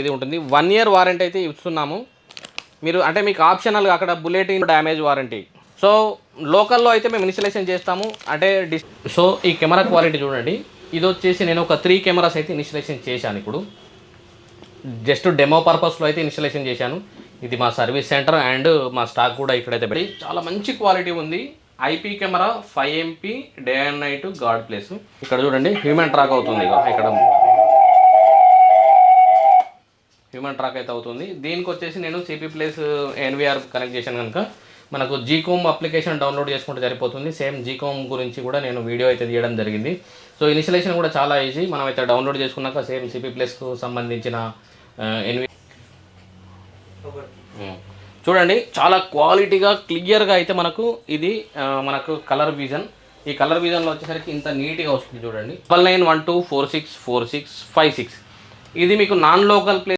ఇది ఉంటుంది. 1 year warranty అయితే ఇస్తున్నాము. మీరు అంటే మీకు ఆప్షనల్గా అక్కడ బుల్లెటిన్ డ్యామేజ్ వారంటీ. సో లోకల్లో అయితే మేము ఇనిషియలైజేషన్ చేస్తాము. అంటే సో ఈ కెమెరా క్వాలిటీ చూడండి. ఇది వచ్చేసి నేను ఒక 3 కెమెరాస్ అయితే ఇనిషియలైజేషన్ చేశాను. ఇప్పుడు జస్ట్ డెమో పర్పస్లో అయితే ఇనిషియలైజేషన్ చేశాను. ఇది మా సర్వీస్ సెంటర్ అండ్ మా స్టాక్ కూడా ఇక్కడైతే పెట్టి చాలా మంచి క్వాలిటీ ఉంది. IP camera 5 MP day and night God place. ఇక్కడ చూడండి హ్యూమన్ ట్రాక్ అవుతుంది. ఇక్కడ హ్యూమన్ ట్రాక్ అయితే అవుతుంది. దీనికి వచ్చేసి నేను సిపి ప్లస్ ఎన్విఆర్ కనెక్ట్ చేశాను కనుక మనకు జీకోమ్ అప్లికేషన్ డౌన్లోడ్ చేసుకుంటే సరిపోతుంది. సేమ్ జీకోమ్ గురించి కూడా నేను వీడియో అయితే తీయడం జరిగింది. సో ఇనిషియలైజేషన్ కూడా చాలా ఈజీ. మనం అయితే డౌన్లోడ్ చేసుకున్నాక సేమ్ సిపి ప్లస్కు సంబంధించిన ఎన్వి చూడండి చాలా క్వాలిటీగా క్లియర్గా అయితే మనకు ఇది మనకు కలర్ విజన్. ఈ కలర్ విజన్లో వచ్చేసరికి ఇంత నీట్గా వస్తుంది చూడండి. 9912464656. ఇది మీకు నాన్ లోకల్ ప్లేస్